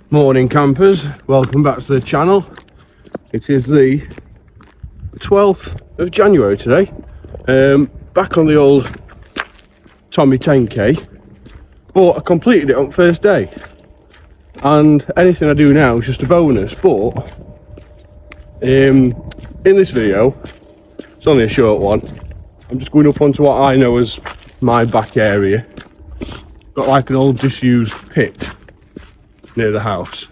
Morning campers, welcome back to the channel. It is the 12th of January today. Back on the old Tommy 10k, but I completed it on first day, and anything I do now is just a bonus. But in this video, it's only a short one. I'm just going up onto what I know as my back area. Got like an old disused pit near the house,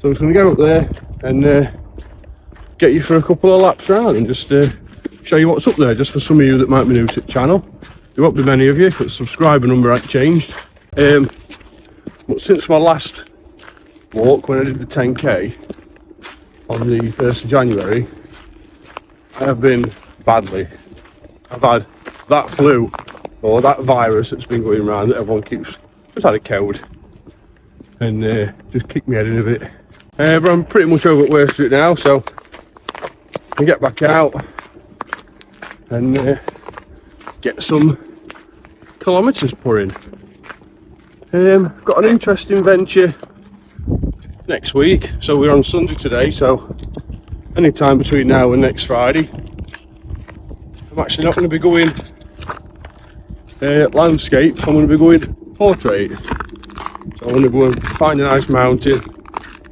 so I'm just going to go up there and get you for a couple of laps around and just show you what's up there, just for some of you that might be new to the channel. There won't be many of you because the subscriber number hasn't changed, but since my last walk when I did the 10k on the 1st of January, I have been badly. I've had that flu or that virus that's been going around that everyone keeps, just had a cold and just kicked me head in a bit, but I'm pretty much over at worst of it now, so I can get back out and get some kilometres pouring. I've got an interesting venture next week, so we're on Sunday today, so any time between now and next Friday. I'm actually not going to be going landscape, I'm going to be going portrait. So I'm going to go and find a nice mountain,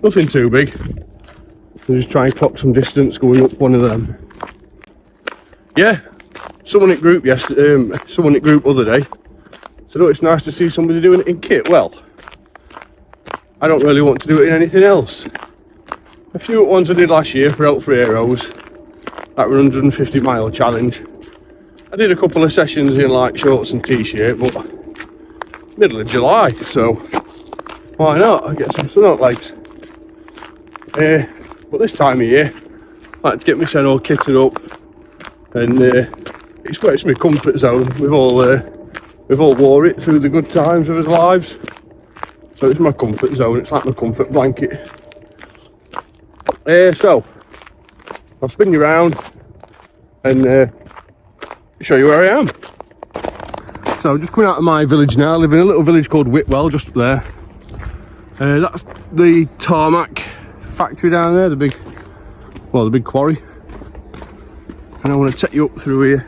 nothing too big, and just try and clock some distance going up one of them. Yeah, someone in group yesterday, someone in group other day said, oh, it's nice to see somebody doing it in kit. Well, I don't really want to do it in anything else. A few ones I did last year for Out for Heroes, that were 150-mile challenge. I did a couple of sessions in like shorts and t-shirt, but middle of July, so why not? I get some sun out legs. But this time of year, I like to get myself all kitted up, and it's my comfort zone. We've all wore it through the good times of our lives, so it's my comfort zone. It's like my comfort blanket. So I'll spin you around and show you where I am. So I'm just coming out of my village now. I live in a little village called Whitwell, just up there. That's the tarmac factory down there, the big quarry. And I want to take you up through here.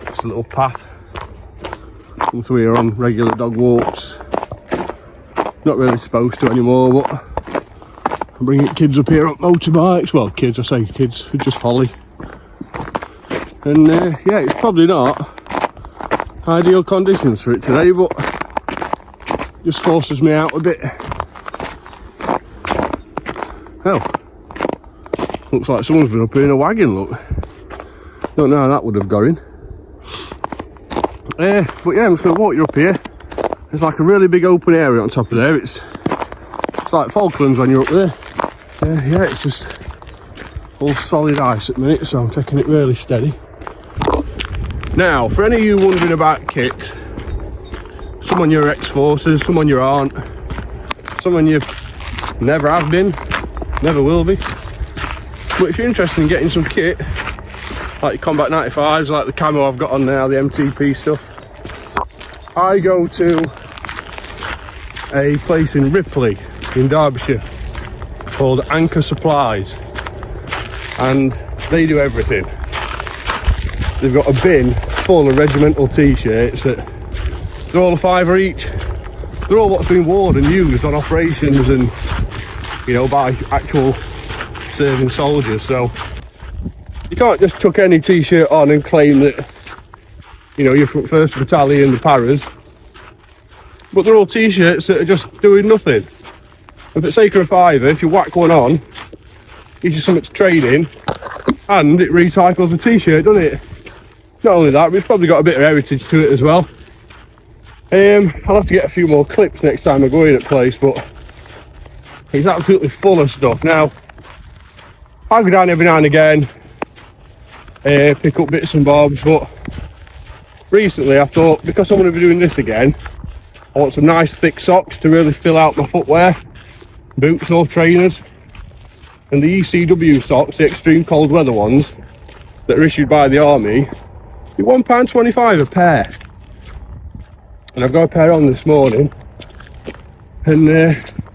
It's a little path. Come through here on regular dog walks. Not really supposed to anymore, but I'm bringing kids up here on motorbikes. Well, kids, I say kids, just Holly. And yeah, it's probably not ideal conditions for it today, but just forces me out a bit. Oh, looks like someone's been up here in a wagon, look. Don't know how that would have got in. But yeah, I'm just going to walk you up here. There's like a really big open area on top of there. It's like Falklands when you're up there. Yeah, it's just all solid ice at the minute, so I'm taking it really steady. Now, for any of you wondering about kit, some on your ex-forces, some on your aren't, some on you never have been, never will be. But if you're interested in getting some kit, like your Combat 95s, like the camo I've got on now, the MTP stuff, I go to a place in Ripley in Derbyshire called Anchor Supplies, and they do everything. They've got a bin full of regimental t-shirts that they're all $5 each. They're all what's been worn and used on operations and, you know, by actual serving soldiers. So you can't just chuck any t-shirt on and claim that, you know, you're from 1st Battalion, the Paras. But they're all t-shirts that are just doing nothing. And for the sake of a £5, if you whack one on, gives you something to trade in, and it recycles the t-shirt, doesn't it? Not only that, but it's probably got a bit of heritage to it as well. I'll have to get a few more clips next time I go in at place, but it's absolutely full of stuff. Now, I go down every now and again, pick up bits and bobs, but recently I thought, because I'm going to be doing this again, I want some nice thick socks to really fill out my footwear, boots or trainers. And the ECW socks, the extreme cold weather ones that are issued by the army, they're £1.25 a pair. and I've got a pair on this morning, and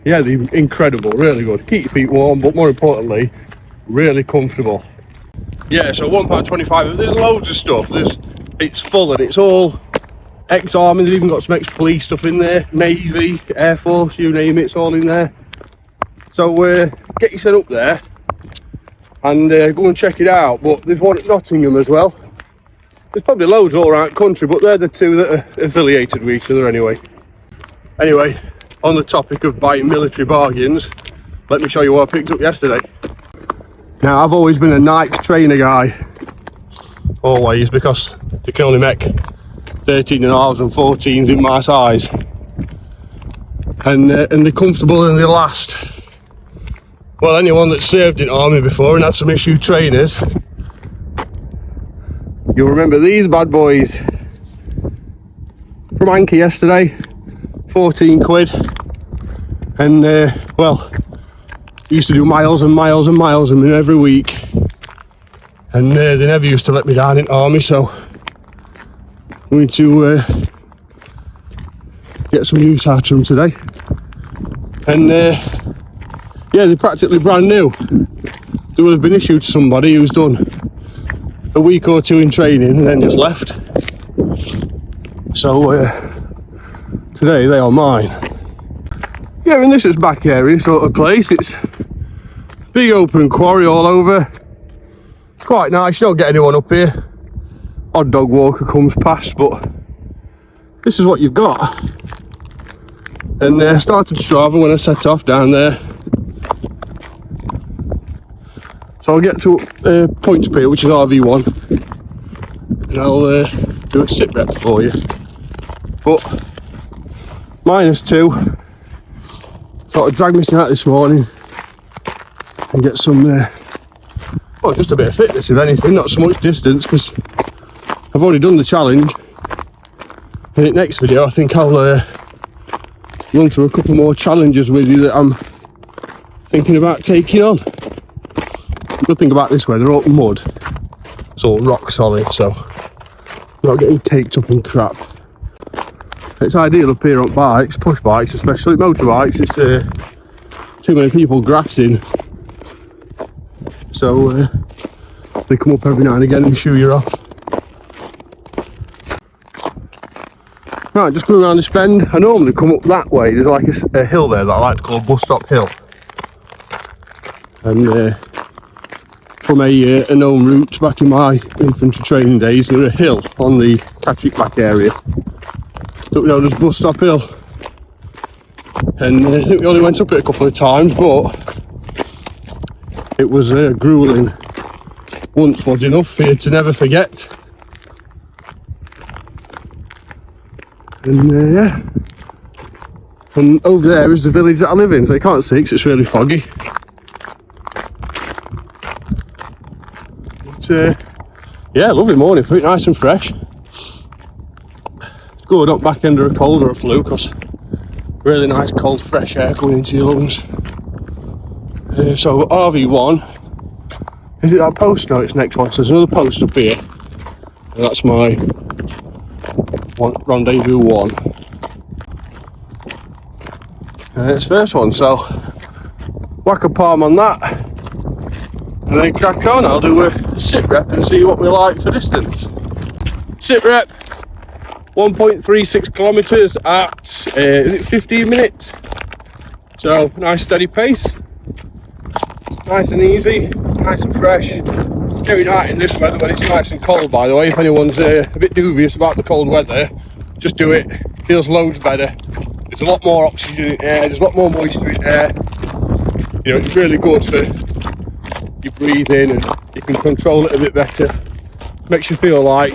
yeah, they're incredible, really good. Keep your feet warm, but more importantly, really comfortable. Yeah, so £1.25. There's loads of stuff. It's full, and it's all ex-army. They've even got some ex-police stuff in there, Navy, Air Force, you name it, it's all in there. So get your set up there and go and check it out. But there's one at Nottingham as well. There's probably loads all around the country, but they're the two that are affiliated with each other anyway. Anyway, on the topic of buying military bargains, let me show you what I picked up yesterday. Now, I've always been a Nike trainer guy, always, because they can only make 13.5s and 14s in my size, and they're comfortable and they last. Well, anyone that's served in army before and had some issue trainers, you'll remember these bad boys from Anki yesterday. 14 quid, and well, used to do miles and miles and miles of them every week, and they never used to let me down in army, so I'm going to get some use out of them today. And yeah, they're practically brand new. They will have been issued to somebody who's done a week or two in training and then just left. So today they are mine. Yeah, and this is back area sort of place. It's big open quarry all over. It's quite nice. You don't get anyone up here. Odd dog walker comes past, but this is what you've got. And I started Strava when I set off down there. So I'll get to point up here, which is RV1, and I'll do a sit rep for you. But -2, thought I'd drag myself out this morning and get some, well, just a bit of fitness if anything, not so much distance, because I've already done the challenge. In the next video I think I'll run through a couple more challenges with you that I'm thinking about taking on. The good thing about this way, they're all mud, it's all rock solid, so I'm not getting caked up and crap. It's ideal up here on bikes, push bikes especially. Motorbikes, it's too many people grassing, so they come up every now and again and shoo you off. Right, just going around this bend. I normally come up that way. There's like a hill there that I like to call Bus Stop Hill, and from a known route back in my infantry training days, there's a hill on the Catterick back area that we know as Bus Stop Hill, and I think we only went up it a couple of times, but it was grueling. Once was enough for you to never forget. And yeah, and over there is the village that I live in, so you can't see because it's really foggy. But yeah, lovely morning for it, nice and fresh. Good, not back end of a cold or a flu, because really nice cold fresh air going into your lungs. So RV1, is it that post? No, it's next one. So there's another post up here, and that's my rendezvous 1. And it's first one, so whack a palm on that, and then crack on. I'll do a sit rep and see what we like for distance. Sit rep, 1.36 kilometres at is it 15 minutes? So nice steady pace. It's nice and easy, nice and fresh. Very nice in this weather when it's nice and cold, by the way. If anyone's a bit dubious about the cold weather, just do it. Feels loads better. There's a lot more oxygen in air, there's a lot more moisture in air. You know, it's really good for your breathing, and you can control it a bit better. Makes you feel like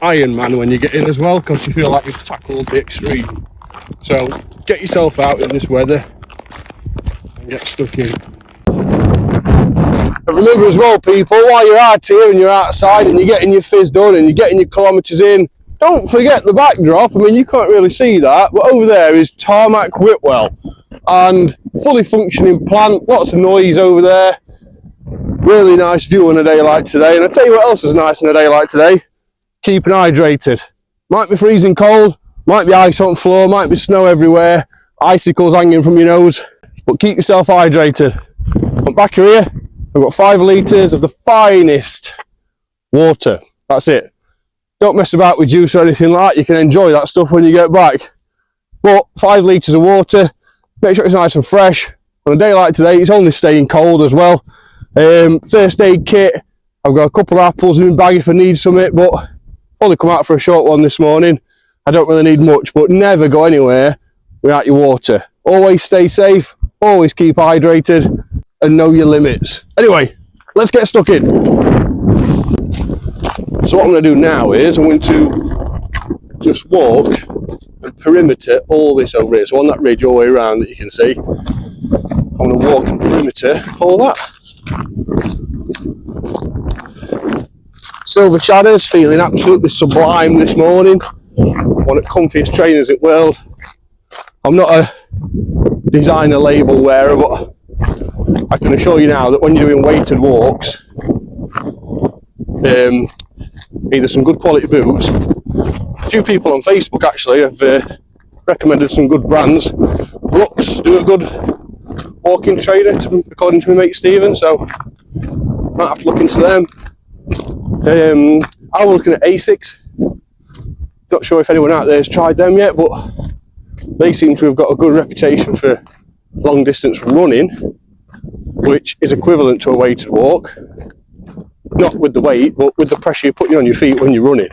Iron Man when you get in as well, because you feel like you've tackled the extreme. So get yourself out in this weather and get stuck in. And remember as well, people, while you're out here and you're outside and you're getting your fizz done and you're getting your kilometres in, don't forget the backdrop. I mean, you can't really see that, but over there is Tarmac Whitwell, and fully functioning plant, lots of noise over there. Really nice view on a day like today. And I'll tell you what else is nice on a day like today: keeping hydrated. Might be freezing cold, Might be ice on the floor, might be snow everywhere, icicles hanging from your nose, but keep yourself hydrated. But back here, I've got 5 litres of the finest water. That's it. Don't mess about with juice or anything like that. You can enjoy that stuff when you get back. But 5 litres of water, make sure it's nice and fresh. On a day like today, it's only staying cold as well. First aid kit, I've got a couple of apples in my bag if I need something, but I've only come out for a short one this morning. I don't really need much, but never go anywhere without your water. Always stay safe, always keep hydrated, and know your limits. Anyway, let's get stuck in. So what I'm going to do now is I'm going to just walk and perimeter all this over here. So on that ridge all the way around that you can see, I'm going to walk and perimeter all that. Silver Shadows, feeling absolutely sublime this morning. One of the comfiest trainers in the world. I'm not a designer label wearer, but I can assure you now that when you're doing weighted walks, either some good quality boots. A few people on Facebook actually have recommended some good brands. Brooks do a good walking trainer, according to my mate Stephen, so might have to look into them. I was looking at Asics. Not sure if anyone out there has tried them yet, but they seem to have got a good reputation for long distance running, which is equivalent to a weighted walk. Not with the weight, but with the pressure you're putting on your feet when you're running.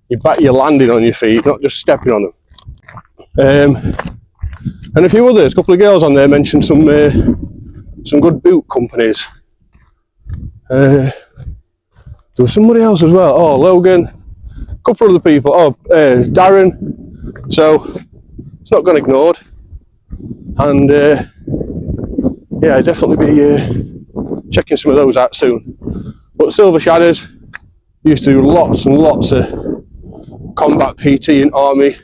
You're landing on your feet, not just stepping on them. And a few others, a couple of girls on there mentioned some good boot companies. There was somebody else as well. Oh, Logan, a couple of other people. Oh, Darren. So it's not gone ignored. And yeah, definitely be checking some of those out soon. But Silver Shadows used to do lots and lots of combat PT and army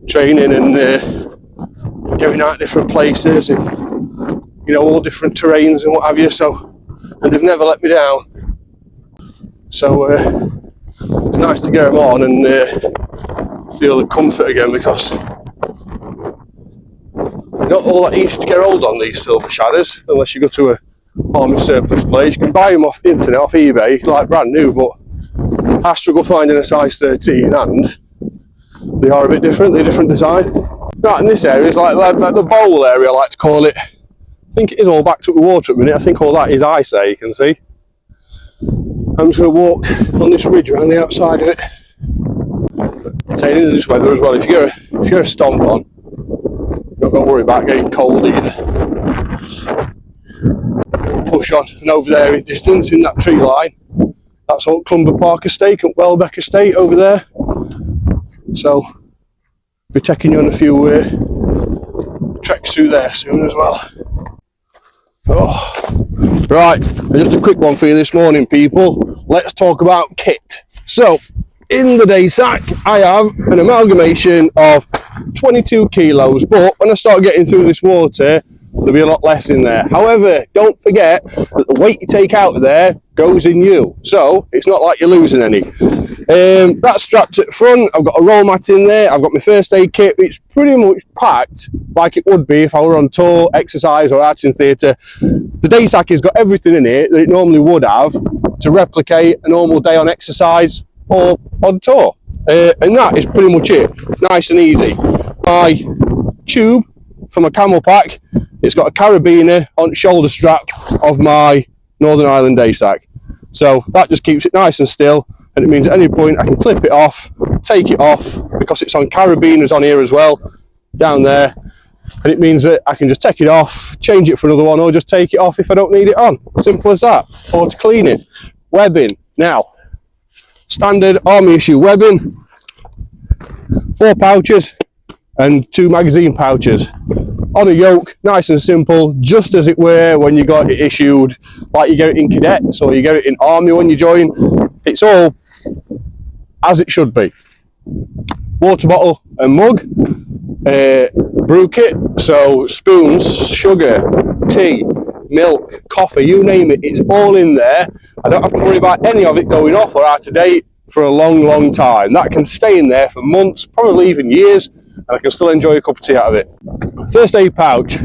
training and going out different places and, you know, all different terrains and what have you. So, and they've never let me down. So it's nice to get them on and feel the comfort again, because they're not all that easy to get hold on, these Silver Shadows, unless you go to a army surplus place. You can buy them off internet, off eBay, like brand new, but I struggle finding a size 13, and they are a bit different, they're a different design. Right, in this area is like the bowl area, I like to call it. I think it is all backed up with water at the minute. I think all that is ice there, you can see. I'm just going to walk on this ridge around the outside of it. Taking in this weather as well, if you're a stomp on, you're not going to worry about getting cold either. We'll push on, and over there in distance in that tree line, that's Old Clumber Park Estate and Welbeck Estate over there. So we'll be taking you on a few treks through there soon as well. Oh, right, just a quick one for you this morning, people. Let's talk about kit. So in the day sack, I have an amalgamation of 22 kilos, but when I start getting through this water, there'll be a lot less in there. However, don't forget that the weight you take out of there goes in you, so it's not like you're losing any. That's strapped at the front. I've got a roll mat in there. I've got my first aid kit. It's pretty much packed like it would be if I were on tour, exercise or arts in theatre. The day sack has got everything in it that it normally would have to replicate a normal day on exercise or on tour. And that is pretty much it. Nice and easy. My tube for my camel pack, it's got a carabiner on shoulder strap of my Northern Ireland day sack. So that just keeps it nice and still, and it means at any point I can clip it off, take it off, because it's on carabiners on here as well, down there, and it means that I can just take it off, change it for another one, or just take it off if I don't need it on. Simple as that. Or to clean it. Webbing. Now, standard army issue webbing, 4 pouches and 2 magazine pouches on a yoke, nice and simple, just as it were when you got it issued, like you get it in cadets or you get it in army when you join. It's all as it should be. Water bottle and mug, brew kit, so spoons, sugar, tea, milk, coffee, you name it, it's all in there. I don't have to worry about any of it going off or out of date. for a long time. That can stay in there for months, probably even years, and I can still enjoy a cup of tea out of it. First aid pouch.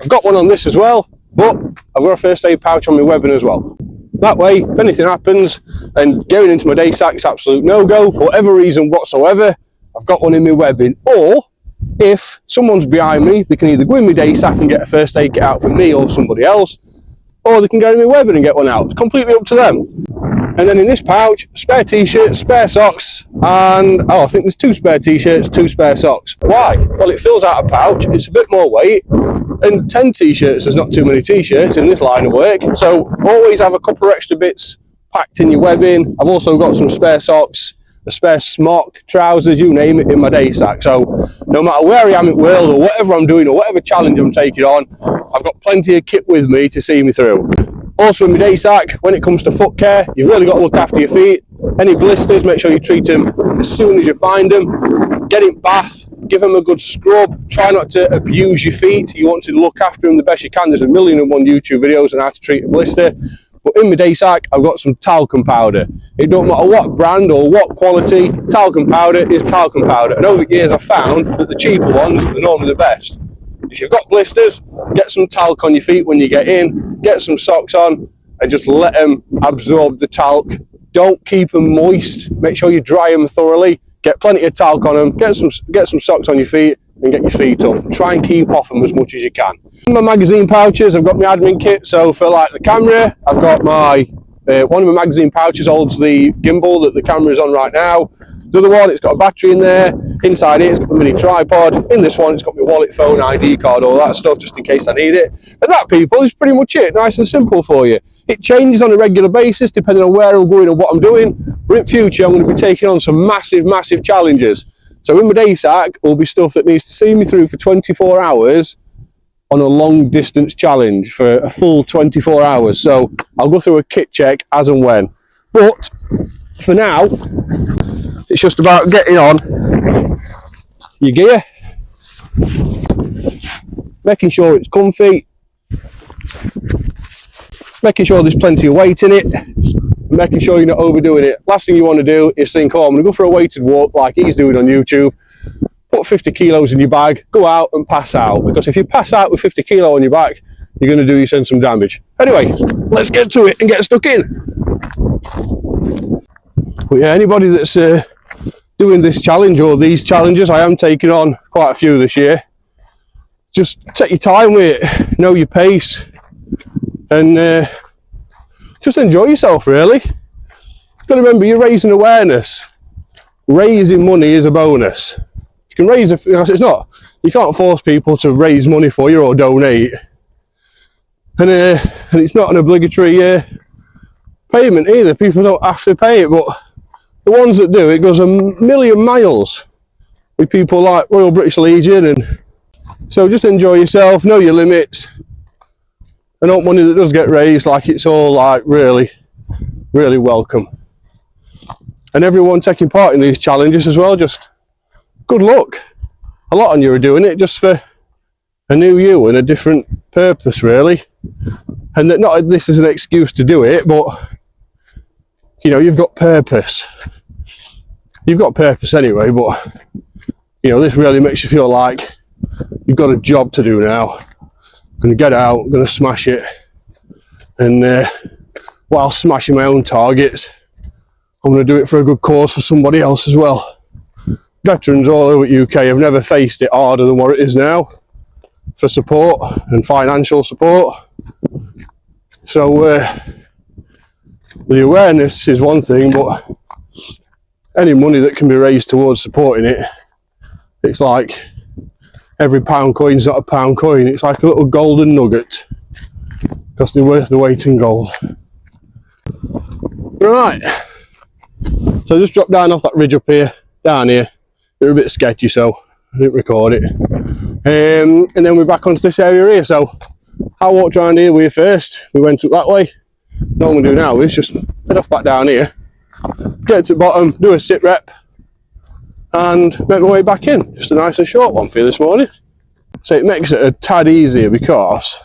I've got one on this as well, but I've got a first aid pouch on my webbing as well. That way, if anything happens and going into my day sack's absolute no-go for whatever reason whatsoever, I've got one in my webbing. Or if someone's behind me, they can either go in my day sack and get a first aid kit out for me or somebody else, or they can go in my webbing and get one out. It's completely up to them. And then in this pouch, spare t-shirts, spare socks, and I think there's 2 spare t-shirts, 2 spare socks. Why? Well, it fills out a pouch, it's a bit more weight, and 10 t-shirts, there's not too many t-shirts in this line of work. So always have a couple of extra bits packed in your webbing. I've also got some spare socks, a spare smock, trousers, you name it, in my day sack. So no matter where I am in the world or whatever I'm doing or whatever challenge I'm taking on, I've got plenty of kit with me to see me through. Also in my day sack, when it comes to foot care, you've really got to look after your feet. Any blisters, make sure you treat them as soon as you find them. Get in bath, give them a good scrub. Try not to abuse your feet. You want to look after them the best you can. There's 1,000,001 YouTube videos on how to treat a blister. But in my day sack, I've got some talcum powder. It don't matter what brand or what quality, talcum powder is talcum powder. And over the years, I've found that the cheaper ones are normally the best. If you've got blisters, get some talc on your feet when you get in, get some socks on, and just let them absorb the talc. Don't keep them moist. Make sure you dry them thoroughly. Get plenty of talc on them. Get some socks on your feet and get your feet up. Try and keep off them as much as you can. In my magazine pouches, I've got my admin kit. So for like the camera, I've got my one of my magazine pouches holds the gimbal that the camera is on right now. The other one, it's got a battery in there. Inside it, it's got a mini tripod. In this one, it's got my wallet, phone, ID card, all that stuff, just in case I need it. And that, people, is pretty much it. Nice and simple for you. It changes on a regular basis, depending on where I'm going and what I'm doing. But in future, I'm going to be taking on some massive challenges. So in my day sack will be stuff that needs to see me through for 24 hours on a long distance challenge for a full 24 hours. So I'll go through a kit check as and when. But for now, it's just about getting on your gear, making sure it's comfy, making sure there's plenty of weight in it, and making sure you're not overdoing it. Last thing you want to do is think, oh, I'm going to go for a weighted walk like he's doing on YouTube, put 50 kilos in your bag, go out and pass out. Because if you pass out with 50 kilo on your back, you're going to do yourself some damage. Anyway, let's get to it and get stuck in. But yeah, anybody that's doing this challenge or these challenges, I am taking on quite a few this year. Just take your time with it, know your pace, and just enjoy yourself, really. Got to remember, you're raising awareness. Raising money is a bonus. You can raise it's not. You can't force people to raise money for you or donate, and it's not an obligatory payment either. People don't have to pay it, but the ones that do, it goes a million miles with people like Royal British Legion. And so just enjoy yourself, know your limits, and hope money that does get raised, like it's all like really welcome. And everyone taking part in these challenges as well, just good luck. A lot of you are doing it just for a new you and a different purpose, really. And that not this is an excuse to do it, but you know, you've got purpose. You've got purpose anyway, but you know, this really makes you feel like you've got a job to do now. I'm going to get out, I'm going to smash it, and while smashing my own targets, I'm going to do it for a good cause for somebody else as well. Veterans all over the UK have never faced it harder than what it is now for support and financial support. So the awareness is one thing, but any money that can be raised towards supporting it, it's like every pound coin's not a pound coin. It's like a little golden nugget because they're worth the weight in gold. Right, so I just dropped down off that ridge up here, down here. They're a bit sketchy, so I didn't record it. And then we're back onto this area here. So I walked around here with you first. We went up that way. What I'm going to do now is just head off back down here, get to the bottom, do a sit rep, and make my way back in. Just a nice and short one for you this morning. So it makes it a tad easier because,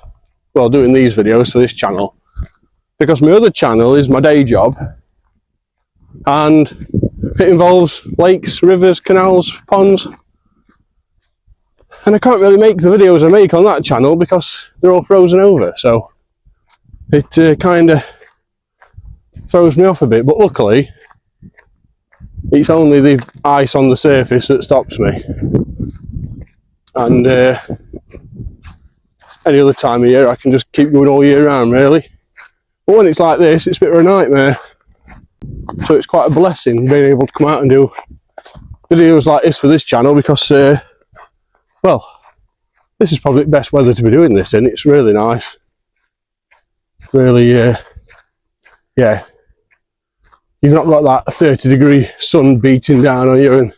well, doing these videos for this channel, because my other channel is my day job, and it involves lakes, rivers, canals, ponds. And I can't really make the videos I make on that channel because they're all frozen over, so it kind of throws me off a bit. But luckily, it's only the ice on the surface that stops me. And any other time of year, I can just keep going all year round, really. But when it's like this, it's a bit of a nightmare. So it's quite a blessing being able to come out and do videos like this for this channel because, well, this is probably the best weather to be doing this in. It's really nice. Really, yeah. You've not got that 30-degree sun beating down on you and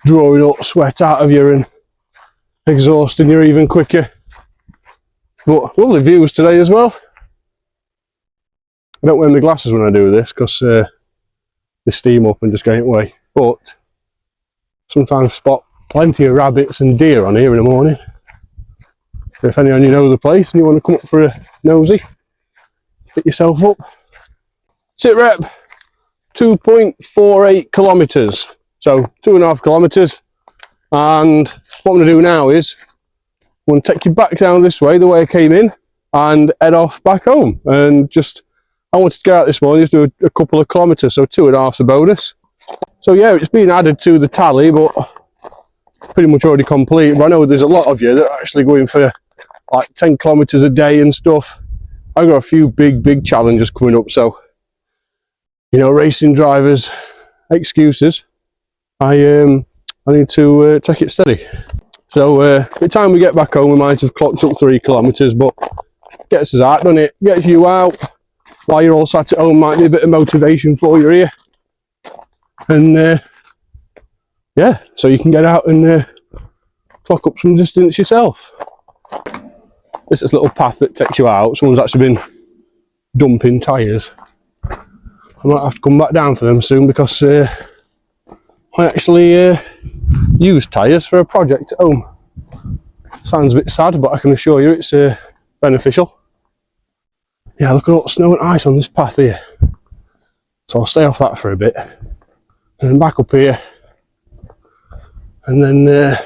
drawing up sweat out of you and exhausting you even quicker. But lovely views today as well. I don't wear my glasses when I do this because they steam up and just get away. But sometimes spot plenty of rabbits and deer on here in the morning. So if any of you know the place and you want to come up for a nosy, pick yourself up. Sit rep, 2.48 kilometres. So 2.5 kilometres. And what I'm going to do now is I'm going to take you back down this way, the way I came in, and head off back home. And just, I wanted to get out this morning, just do a couple of kilometres, so 2.5's a bonus. So yeah, it's been added to the tally, but pretty much already complete. But I know there's a lot of you that are actually going for like 10 kilometres a day and stuff. I've got a few big challenges coming up, so, you know, racing drivers, excuses. I need to take it steady. So by the time we get back home, we might have clocked up 3 kilometres, but gets us out, doesn't it? Gets you out while you're all sat at home, might be a bit of motivation for you here. And yeah, so you can get out and clock up some distance yourself. This is a little path that takes you out. Someone's actually been dumping tyres. I might have to come back down for them soon because I actually used tyres for a project at home. Sounds a bit sad, but I can assure you it's beneficial. Yeah, look at all the snow and ice on this path here. So I'll stay off that for a bit. And then back up here. And then,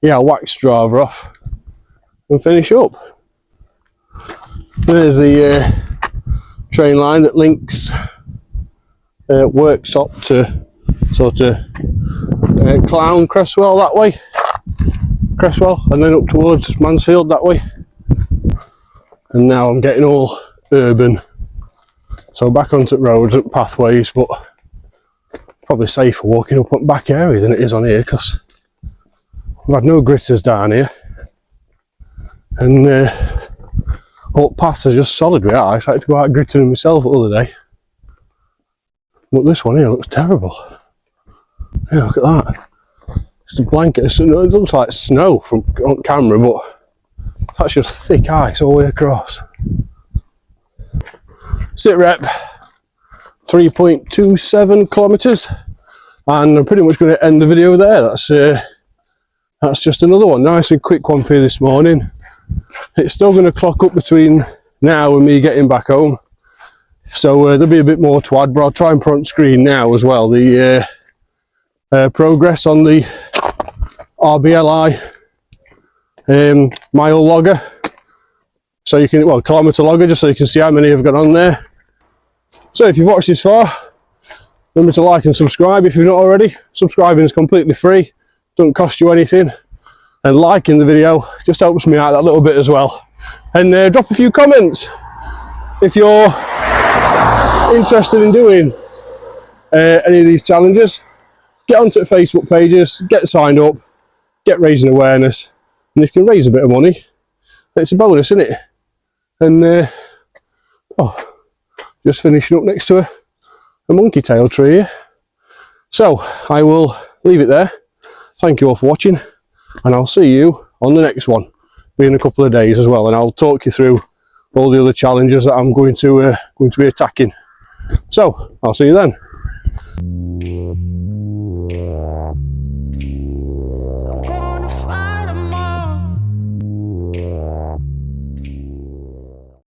yeah, I'll wax Strava off and finish up. There's the train line that links Worksop to sort of Clown, Cresswell that way. Cresswell, and then up towards Mansfield that way. And now I'm getting all urban. So back onto roads and pathways, but probably safer walking up on back area than it is on here because I've had no gritters down here. And all paths are just solid with ice. I had to go out gritting myself the other day. But this one here looks terrible. Yeah, look at that. Just a blanket of snow. It looks like snow from on camera, but that's just thick ice all the way across. Sit rep, 3.27 kilometres. And I'm pretty much going to end the video there. That's just another one. Nice and quick one for you this morning. It's still going to clock up between now and me getting back home. So there'll be a bit more to add, but I'll try and put on screen now as well the progress on the RBLI mile logger. So you can, well, kilometre logger, just so you can see how many have got on there. So if you've watched this far, remember to like and subscribe if you've not already. Subscribing is completely free, doesn't cost you anything. And liking the video just helps me out that little bit as well. And drop a few comments if you're interested in doing any of these challenges. Get onto the Facebook pages, get signed up, get raising awareness. And if you can raise a bit of money, it's a bonus, isn't it? And oh, just finishing up next to a monkey tail tree here. So I will leave it there. Thank you all for watching, and I'll see you on the next one, be in a couple of days as well, and I'll talk you through all the other challenges that I'm going to be attacking. So I'll see you then.